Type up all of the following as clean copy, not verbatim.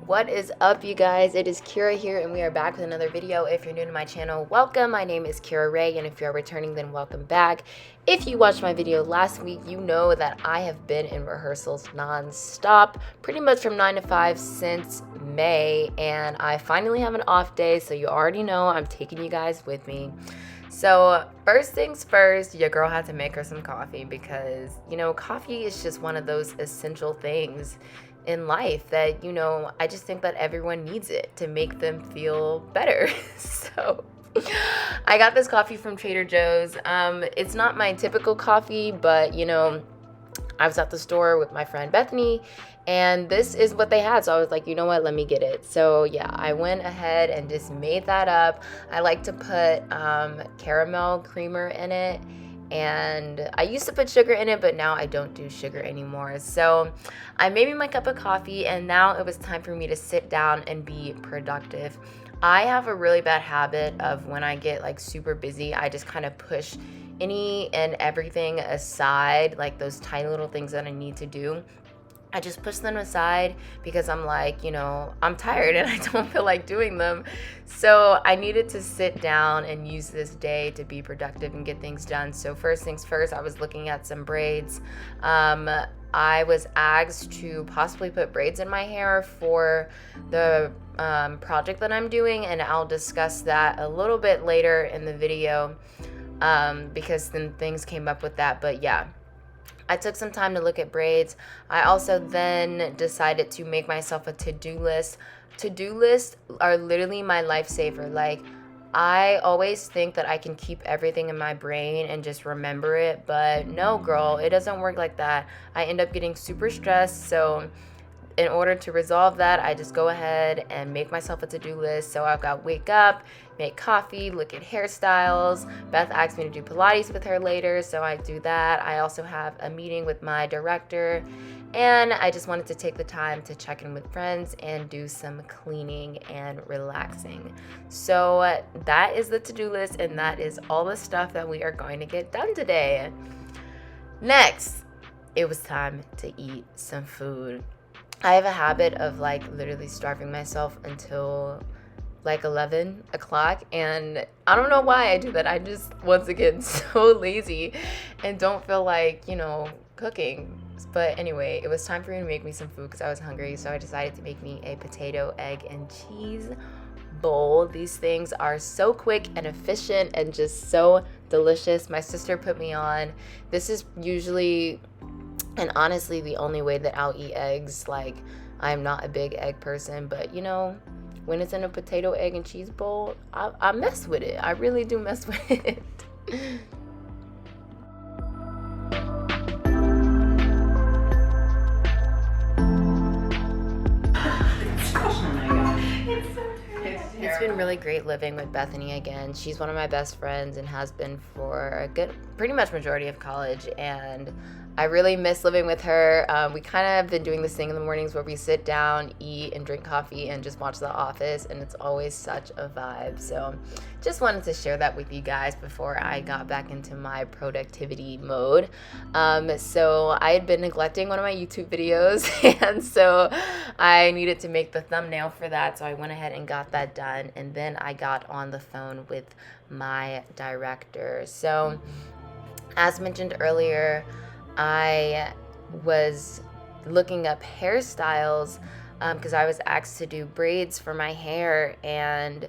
What is up, you guys? It is Kira here, and we are back with another video. If you're new to my channel, welcome. My name is Kirarai, and if you're returning, then welcome back. If you watched my video last week, you know that I have been in rehearsals non-stop, pretty much from 9 to 5 since May, and I finally have an off day, so you already know I'm taking you guys with me. So first things first, your girl had to make her some coffee because, coffee is just one of those essential things in life that, I just think that everyone needs it to make them feel better. So I got this coffee from Trader Joe's. It's not my typical coffee, but, I was at the store with my friend Bethany, and this is what they had. So I was like, you know what, let me get it. So yeah, I went ahead and just made that up. I like to put caramel creamer in it. And I used to put sugar in it, but now I don't do sugar anymore. So I made me my cup of coffee, and now it was time for me to sit down and be productive. I have a really bad habit of when I get like super busy, I just kind of push any and everything aside, like those tiny little things that I need to do. I just push them aside because I'm like, I'm tired and I don't feel like doing them. So I needed to sit down and use this day to be productive and get things done. So first things first, I was looking at some braids. I was asked to possibly put braids in my hair for the project that I'm doing, and I'll discuss that a little bit later in the video because then things came up with that. But yeah, I took some time to look at braids. I also then decided to make myself a to-do list. To-do lists are literally my lifesaver. Like, I always think that I can keep everything in my brain and just remember it, but no, girl, it doesn't work like that. I end up getting super stressed, so in order to resolve that, I just go ahead and make myself a to-do list. So I've got wake up, make coffee, look at hairstyles. Beth asked me to do Pilates with her later, so I do that. I also have a meeting with my director, and I just wanted to take the time to check in with friends and do some cleaning and relaxing. So that is the to-do list, and that is all the stuff that we are going to get done today. Next, it was time to eat some food. I have a habit of literally starving myself until 11 o'clock, and I don't know why I do that. I just, once again, so lazy and don't feel like, cooking. But anyway, it was time for me to make me some food because I was hungry, so I decided to make me a potato, egg, and cheese bowl. These things are so quick and efficient and just so delicious. My sister put me on. This is usually and honestly the only way that I'll eat eggs. Like, I'm not a big egg person, but when it's in a potato, egg, and cheese bowl, I mess with it. I really do mess with it. It's been really great living with Bethany again. She's one of my best friends and has been for a good, pretty much majority of college, and I really miss living with her. We kind of have been doing this thing in the mornings where we sit down, eat, and drink coffee and just watch The Office, and it's always such a vibe. So just wanted to share that with you guys before I got back into my productivity mode. So I had been neglecting one of my YouTube videos, and so I needed to make the thumbnail for that, so I went ahead and got that done, and then I got on the phone with my director. So as mentioned earlier, I was looking up hairstyles because I was asked to do braids for my hair, and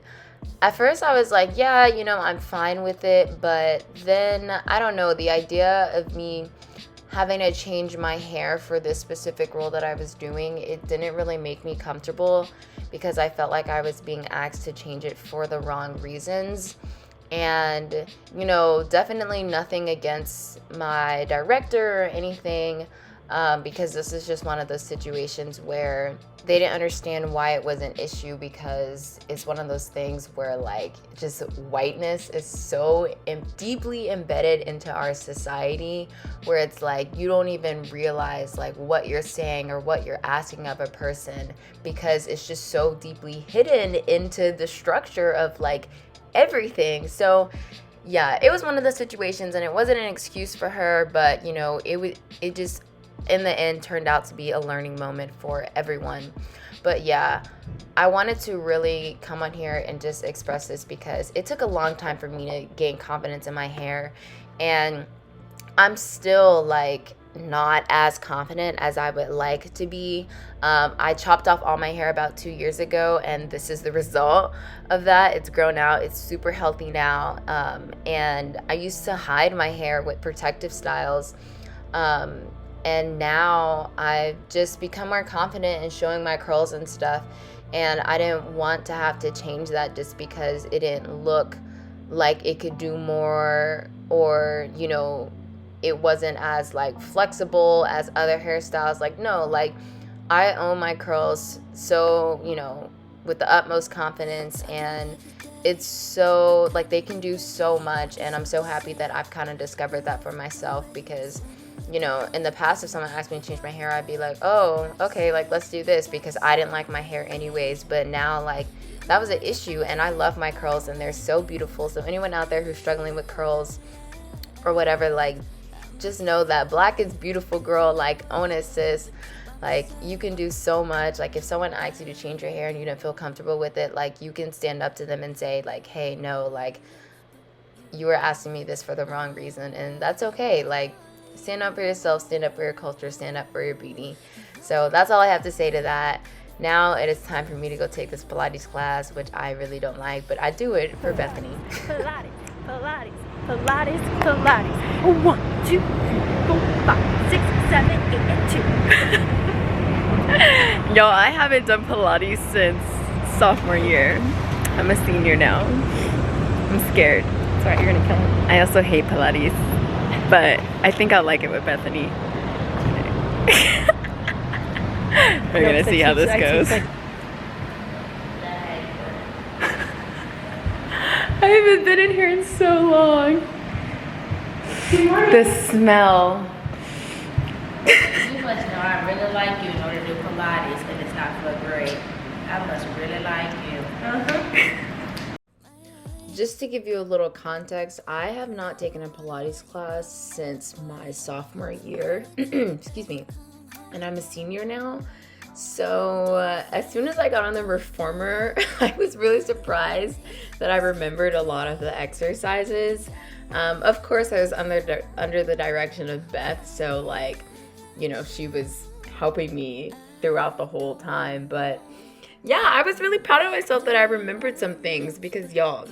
at first I was like, yeah, I'm fine with it, but then, I don't know, the idea of me having to change my hair for this specific role that I was doing, it didn't really make me comfortable because I felt like I was being asked to change it for the wrong reasons. And, definitely nothing against my director or anything, because this is just one of those situations where they didn't understand why it was an issue, because it's one of those things where just whiteness is so deeply embedded into our society, where it's you don't even realize what you're saying or what you're asking of a person, because it's just so deeply hidden into the structure of everything. So yeah, it was one of those situations, and it wasn't an excuse for her, but it just in the end turned out to be a learning moment for everyone. But yeah, I wanted to really come on here and just express this because it took a long time for me to gain confidence in my hair, and I'm still like not as confident as I would like to be. I chopped off all my hair about 2 years ago, and this is the result of that. It's grown out. It's super healthy now. And I used to hide my hair with protective styles. And now I've just become more confident in showing my curls and stuff. And I didn't want to have to change that just because it didn't look like it could do more, or, you know, it wasn't as like flexible as other hairstyles. Like, no, like I own my curls so, you know, with the utmost confidence, and it's so like they can do so much. And I'm so happy that I've kind of discovered that for myself, because, you know, in the past, if someone asked me to change my hair, I'd be like, oh, okay, like let's do this, because I didn't like my hair anyways. But now, like, that was an issue, and I love my curls and they're so beautiful. So anyone out there who's struggling with curls or whatever, like, just know that black is beautiful, girl. Like, own it, sis. Like, you can do so much. Like, if someone asks you to change your hair and you don't feel comfortable with it, like, you can stand up to them and say, like, hey, no, like, you were asking me this for the wrong reason, and that's okay. Like, stand up for yourself, stand up for your culture, stand up for your beauty. So that's all I have to say to that. Now it is time for me to go take this Pilates class, which I really don't like, but I do it for Bethany. Pilates, Pilates, Pilates, Pilates. 1, 2, 3, 4, 5, 6, 7, 8, and 2. Yo, I haven't done Pilates since sophomore year. I'm a senior now. I'm scared. Sorry, you're gonna kill him. I also hate Pilates, but I think I'll like it with Bethany. We're gonna see how this goes. I haven't been in here in so long. The smell. You must know I really like you in order to do Pilates, and it's not for great. I must really like you. Just to give you a little context, I have not taken a Pilates class since my sophomore year. Excuse me. And I'm a senior now. So as soon as I got on the reformer, I was really surprised that I remembered a lot of the exercises. Of course, I was under the direction of Beth, so like, you know, she was helping me throughout the whole time. But yeah, I was really proud of myself that I remembered some things, because y'all,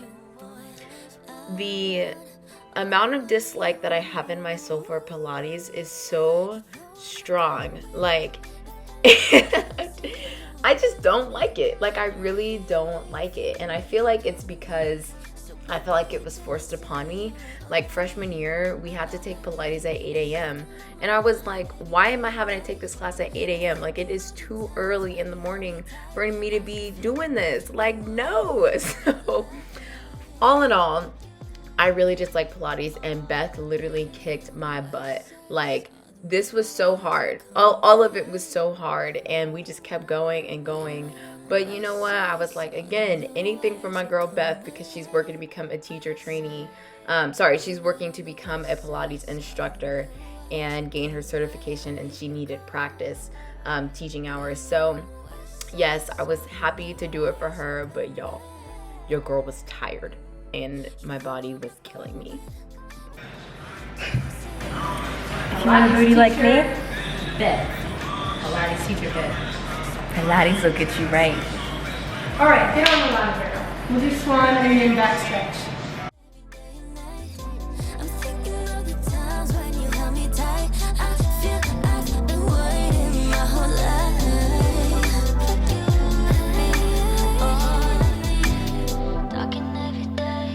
the amount of dislike that I have in my soul for Pilates is so strong. Like, I just don't like it. Like, I really don't like it. And I feel like it's because I felt like it was forced upon me. Like, freshman year, we had to take Pilates at 8 a.m. And I was like, why am I having to take this class at 8 a.m.? Like, it is too early in the morning for me to be doing this. Like, no. So, all in all, I really just like Pilates, and Beth literally kicked my butt. Like, this was so hard. All of it was so hard, and we just kept going and going. But you know what? I was like, again, anything for my girl Beth, because she's working to become a teacher trainee. She's working to become a Pilates instructor and gain her certification, and she needed practice teaching hours. So yes, I was happy to do it for her, but y'all, your girl was tired and my body was killing me. If you want a booty like me, Beth. Pilates teacher Beth. Pilates will get you right. All right, get on the line, girl. We'll do swan and then back stretch. I'm thinking of the times when you held me tight. I feel I've been waiting my whole life. Talking every day,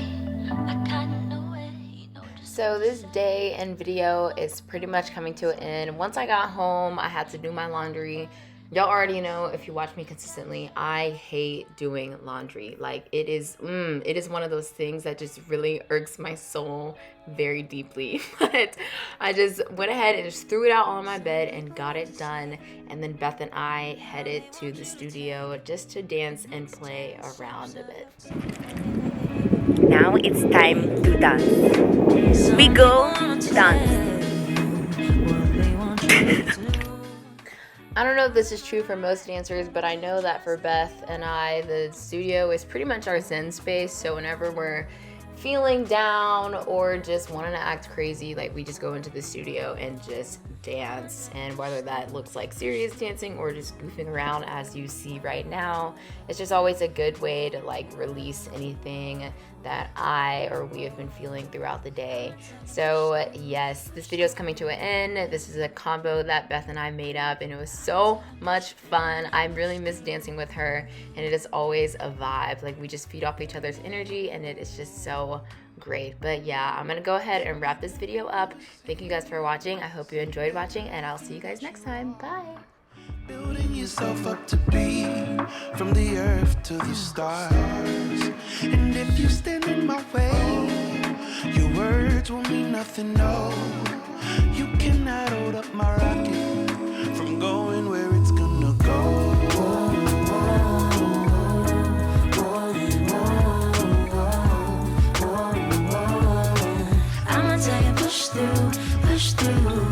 I kinda know it. You know, just So this day and video is pretty much coming to an end. Once I got home, I had to do my laundry. Y'all already know, if you watch me consistently, I hate doing laundry. Like, it is one of those things that just really irks my soul very deeply. But I just went ahead and just threw it out on my bed and got it done. And then Beth and I headed to the studio just to dance and play around a bit. Now it's time to dance. We go dance. I don't know if this is true for most dancers, but I know that for Beth and I, the studio is pretty much our zen space. So whenever we're feeling down or just wanting to act crazy, like we just go into the studio and just dance. And whether that looks like serious dancing or just goofing around as you see right now, it's just always a good way to like release anything that I or we have been feeling throughout the day. So yes, this video is coming to an end. This is a combo that Beth and I made up, and it was so much fun. I really miss dancing with her, and it is always a vibe. Like we just feed off each other's energy, and it is just so great. But yeah, I'm gonna go ahead and wrap this video up. Thank you guys for watching. I hope you enjoyed watching, and I'll see you guys next time. Bye. Building yourself up to be from the earth to the stars. And if you stand in my way, your words will mean nothing, no. You cannot hold up my rocket from going where it's gonna go. I'ma tell you, push through, push through.